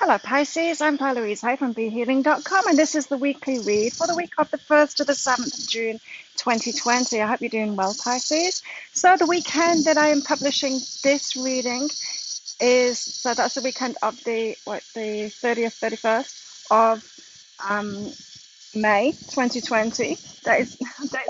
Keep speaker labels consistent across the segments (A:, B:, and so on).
A: Hello Pisces, I'm Louise from BeHealing.com, and this is the weekly read for the week of the 1st to the 7th of June 2020. I hope you're doing well, Pisces. So the weekend that I am publishing this reading that's the weekend of the 30th, 31st of May 2020. Dates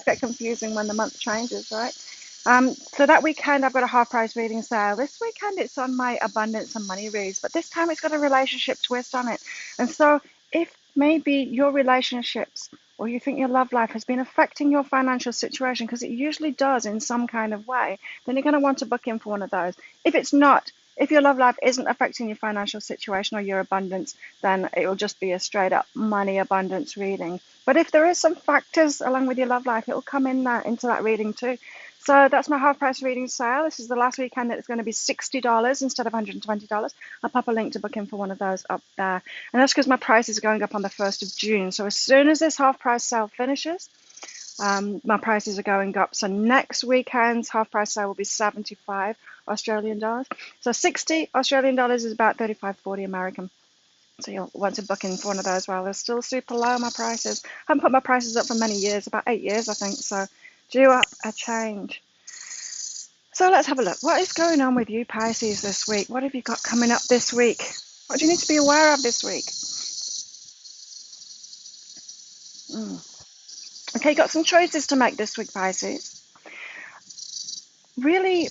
A: get confusing when the month changes, right? So that weekend I've got a half price reading sale. This weekend it's on my abundance and money reads, but this time it's got a relationship twist on it. And so if maybe your relationships or you think your love life has been affecting your financial situation, because it usually does in some kind of way, then you're going to want to book in for one of those. If it's not, if your love life isn't affecting your financial situation or your abundance, then it will just be a straight up money abundance reading. But if there is some factors along with your love life, it will come in into that reading too. So that's my half price reading sale. This is the last weekend that it's going to be $60 instead of $120. I'll pop a link to book in for one of those up there. And that's because my price is going up on the 1st of June. So as soon as this half price sale finishes, my prices are going up. So next weekend's half price sale will be 75 Australian dollars. So 60 Australian dollars is about 35.40 American. So you'll want to book in for one of those while they're still super low, my prices. I haven't put my prices up for many years, about 8 years, I think. So due up a change. So let's have a look. What is going on with you, Pisces, this week? What have you got coming up this week? What do you need to be aware of this week? Okay, you got some choices to make this week, Pisces. Really,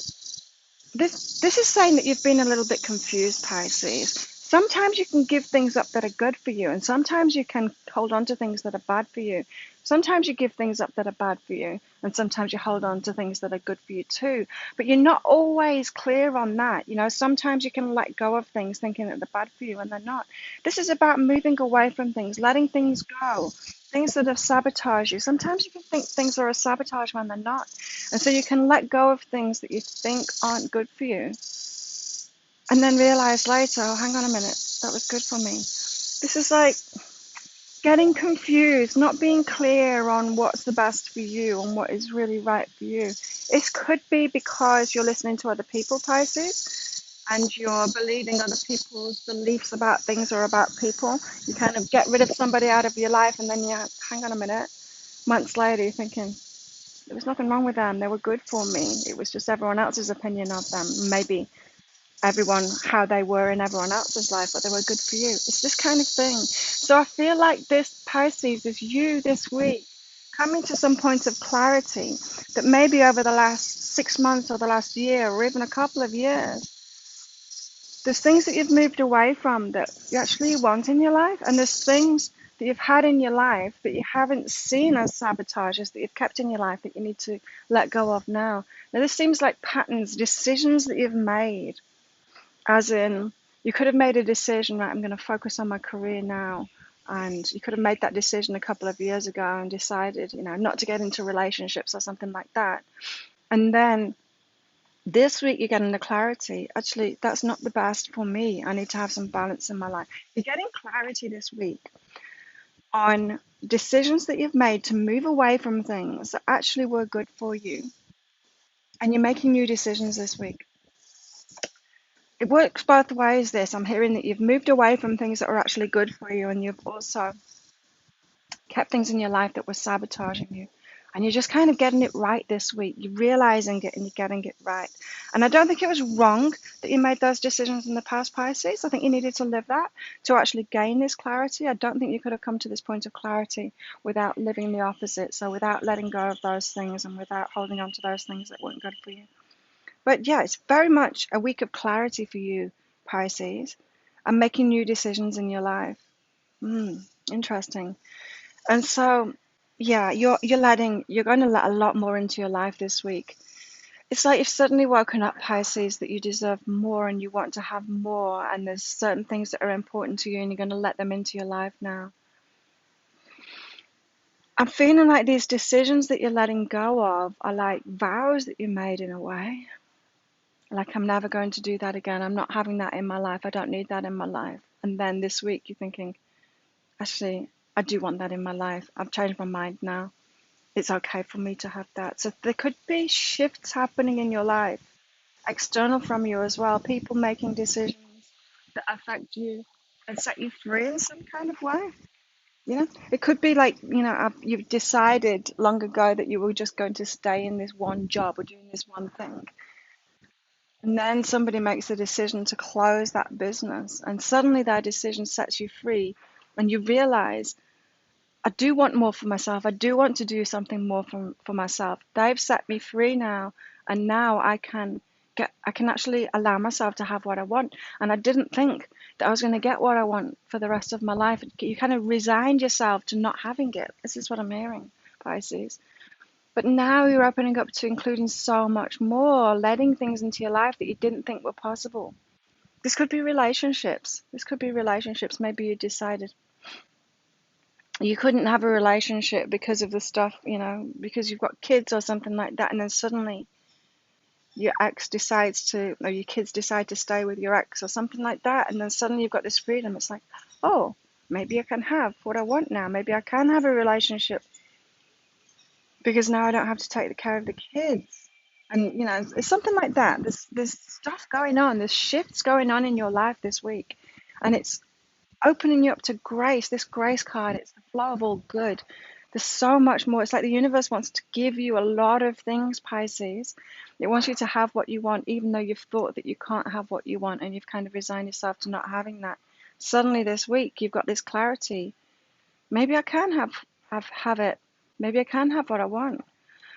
A: this is saying that you've been a little bit confused, Pisces. Sometimes you can give things up that are good for you, and sometimes you can hold on to things that are bad for you. Sometimes you give things up that are bad for you, and sometimes you hold on to things that are good for you too. But you're not always clear on that. You know, sometimes you can let go of things thinking that they're bad for you and they're not. This is about moving away from things, letting things go, things that have sabotaged you. Sometimes you can think things are a sabotage when they're not. And so you can let go of things that you think aren't good for you and then realize later, oh, hang on a minute, that was good for me. This is like getting confused, not being clear on what's the best for you and what is really right for you. It could be because you're listening to other people, Pisces, and you're believing other people's beliefs about things or about people. You kind of get rid of somebody out of your life and then you hang on a minute, months later you're thinking, there was nothing wrong with them, they were good for me. It was just everyone else's opinion of them. Maybe everyone how they were in everyone else's life, but they were good for you. It's this kind of thing. So I feel like this Pisces is you this week coming to some points of clarity that maybe over the last 6 months or the last year or even a couple of years, there's things that you've moved away from that you actually want in your life, and there's things that you've had in your life that you haven't seen as sabotages that you've kept in your life that you need to let go of now. Now this seems like patterns, decisions that you've made. As in, you could have made a decision, right, I'm going to focus on my career now. And you could have made that decision a couple of years ago and decided, not to get into relationships or something like that. And then this week you're getting the clarity. Actually, that's not the best for me. I need to have some balance in my life. You're getting clarity this week on decisions that you've made to move away from things that actually were good for you. And you're making new decisions this week. It works both ways, this. I'm hearing that you've moved away from things that are actually good for you, and you've also kept things in your life that were sabotaging you. And you're just kind of getting it right this week. You're realizing it and you're getting it right. And I don't think it was wrong that you made those decisions in the past, Pisces. I think you needed to live that to actually gain this clarity. I don't think you could have come to this point of clarity without living the opposite. So without letting go of those things and without holding on to those things that weren't good for you. But yeah, it's very much a week of clarity for you, Pisces, and making new decisions in your life. Interesting. And so, yeah, you're going to let a lot more into your life this week. It's like you've suddenly woken up, Pisces, that you deserve more and you want to have more, and there's certain things that are important to you and you're going to let them into your life now. I'm feeling like these decisions that you're letting go of are like vows that you made in a way. Like, I'm never going to do that again. I'm not having that in my life. I don't need that in my life. And then this week you're thinking, actually, I do want that in my life. I've changed my mind now. It's okay for me to have that. So there could be shifts happening in your life, external from you as well. People making decisions that affect you. and set you free in some kind of way. It could be like, you've decided long ago that you were just going to stay in this one job or doing this one thing. And then somebody makes a decision to close that business, and suddenly that decision sets you free, and you realize, I do want more for myself. I do want to do something more for myself. They've set me free now, and now I can actually allow myself to have what I want. And I didn't think that I was going to get what I want for the rest of my life. You kind of resigned yourself to not having it. This is what I'm hearing, Pisces. But now you're opening up to including so much more, letting things into your life that you didn't think were possible. This could be relationships. This could be relationships. Maybe you decided you couldn't have a relationship because of the stuff, because you've got kids or something like that, and then suddenly your ex decides to, or your kids decide to stay with your ex or something like that, and then suddenly you've got this freedom. It's like, oh, maybe I can have what I want now. Maybe I can have a relationship because now I don't have to take the care of the kids. And it's something like that. There's stuff going on. There's shifts going on in your life this week, and it's opening you up to grace. This grace card, it's the flow of all good. There's so much more. It's like the universe wants to give you a lot of things, Pisces. It wants you to have what you want, even though you've thought that you can't have what you want, and you've kind of resigned yourself to not having that. Suddenly this week you've got this clarity. Maybe I can have it. Maybe I can have what I want.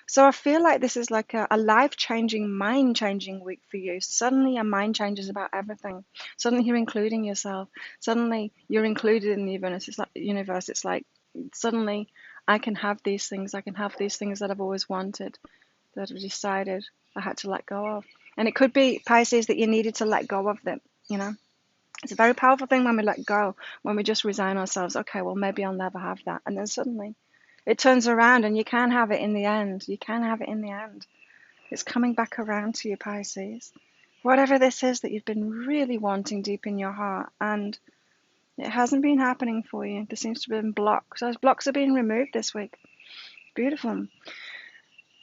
A: So I feel like this is like a life-changing, mind-changing week for you. Suddenly your mind changes about everything. Suddenly you're including yourself. Suddenly you're included in the universe. It's like suddenly I can have these things. I can have these things that I've always wanted, that I've decided I had to let go of. And it could be, Pisces, that you needed to let go of them. It's a very powerful thing when we let go, when we just resign ourselves. Okay, well, maybe I'll never have that. And then suddenly it turns around and you can have it in the end. You can have it in the end. It's coming back around to you, Pisces. Whatever this is that you've been really wanting deep in your heart, and it hasn't been happening for you. There seems to have been blocks. Those blocks are being removed this week. Beautiful.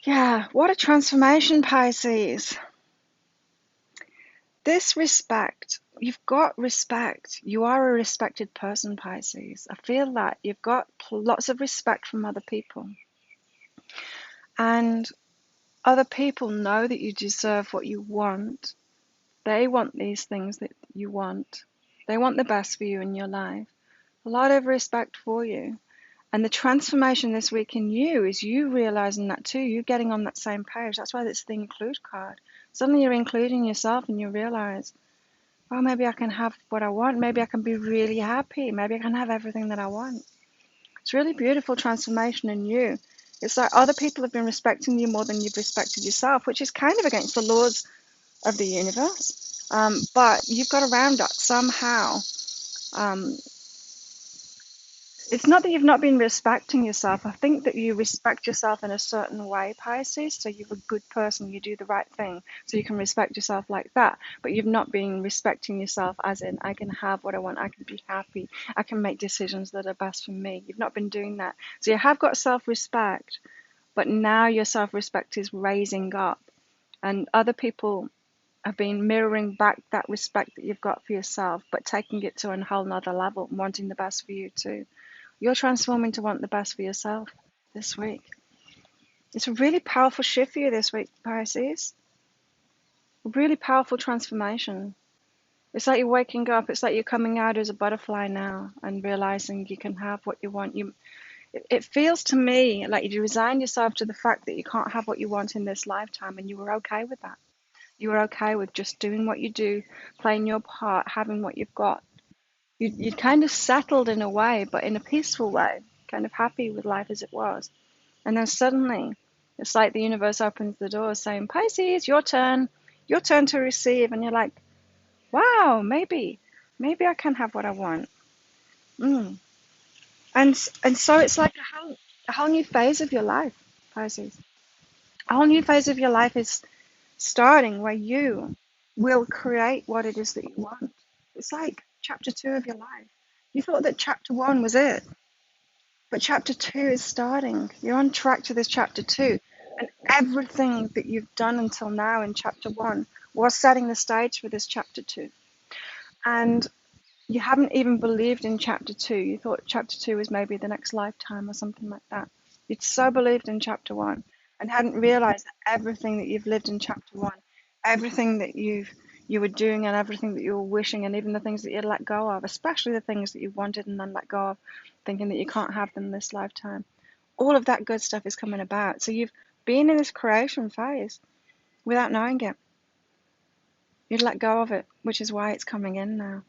A: Yeah, what a transformation, Pisces. This respect, you've got respect. You are a respected person, Pisces. I feel that you've got lots of respect from other people. And other people know that you deserve what you want. They want these things that you want. They want the best for you in your life. A lot of respect for you. And the transformation this week in you is you realizing that too. You getting on that same page. That's why it's the include card. Suddenly you're including yourself and you realize, oh, maybe I can have what I want. Maybe I can be really happy. Maybe I can have everything that I want. It's really beautiful transformation in you. It's like other people have been respecting you more than you've respected yourself, which is kind of against the laws of the universe. But you've got around that somehow. Um, it's not that you've not been respecting yourself. I think that you respect yourself in a certain way, Pisces. So you're a good person. You do the right thing. So you can respect yourself like that. But you've not been respecting yourself as in, I can have what I want. I can be happy. I can make decisions that are best for me. You've not been doing that. So you have got self-respect. But now your self-respect is raising up. And other people have been mirroring back that respect that you've got for yourself, but taking it to a whole nother level, wanting the best for you too. You're transforming to want the best for yourself this week. It's a really powerful shift for you this week, Pisces. A really powerful transformation. It's like you're waking up. It's like you're coming out as a butterfly now and realizing you can have what you want. It feels to me like you resigned yourself to the fact that you can't have what you want in this lifetime, and you were okay with that. You were okay with just doing what you do, playing your part, having what you've got. You'd kind of settled in a way, but in a peaceful way, kind of happy with life as it was. And then suddenly, it's like the universe opens the door saying, Pisces, your turn to receive. And you're like, wow, maybe I can have what I want. Mm. And so it's like a whole new phase of your life, Pisces. A whole new phase of your life is starting where you will create what it is that you want. It's like chapter 2 of your life. You thought that chapter 1 was it, but chapter 2 is starting. You're on track to this chapter 2. And everything that you've done until now in chapter 1 was setting the stage for this chapter 2. And You haven't even believed in chapter 2. You thought chapter 2 was maybe the next lifetime or something like that. You'd so believed in chapter 1 and hadn't realized that everything that you've lived in chapter 1, everything that you were doing and everything that you were wishing, and even the things that you'd let go of, especially the things that you wanted and then let go of, thinking that you can't have them this lifetime. All of that good stuff is coming about. So you've been in this creation phase without knowing it. You'd let go of it, which is why it's coming in now.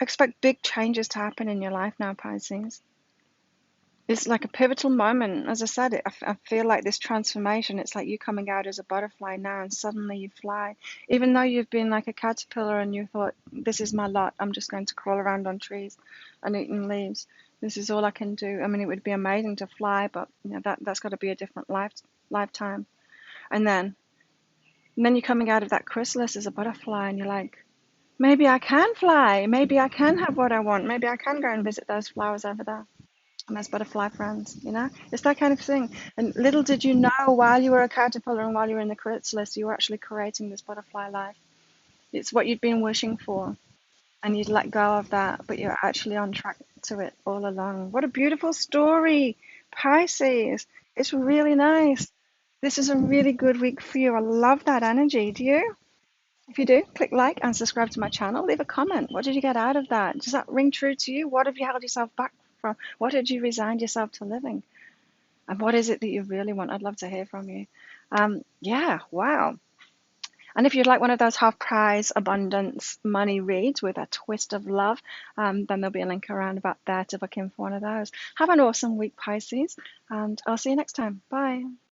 A: Expect big changes to happen in your life now, Pisces. It's like a pivotal moment. As I said, I feel like this transformation, it's like you coming out as a butterfly now and suddenly you fly. Even though you've been like a caterpillar and you thought, this is my lot, I'm just going to crawl around on trees and eating leaves. This is all I can do. I mean, it would be amazing to fly, but you know, that's got to be a different lifetime. And then you're coming out of that chrysalis as a butterfly and you're like, maybe I can fly. Maybe I can have what I want. Maybe I can go and visit those flowers over there and those butterfly friends, you know? It's that kind of thing. And little did you know, while you were a caterpillar and while you were in the chrysalis, you were actually creating this butterfly life. It's what you'd been wishing for, and you'd let go of that, but you're actually on track to it all along. What a beautiful story, Pisces. It's really nice. This is a really good week for you. I love that energy. Do you? If you do, click like and subscribe to my channel. Leave a comment. What did you get out of that? Does that ring true to you? What have you held yourself back from? What did you resign yourself to living? And what is it that you really want? I'd love to hear from you. Yeah, wow. And if you'd like one of those half price abundance money reads with a twist of love, then there'll be a link around about there to book in for one of those. Have an awesome week, Pisces, and I'll see you next time. Bye.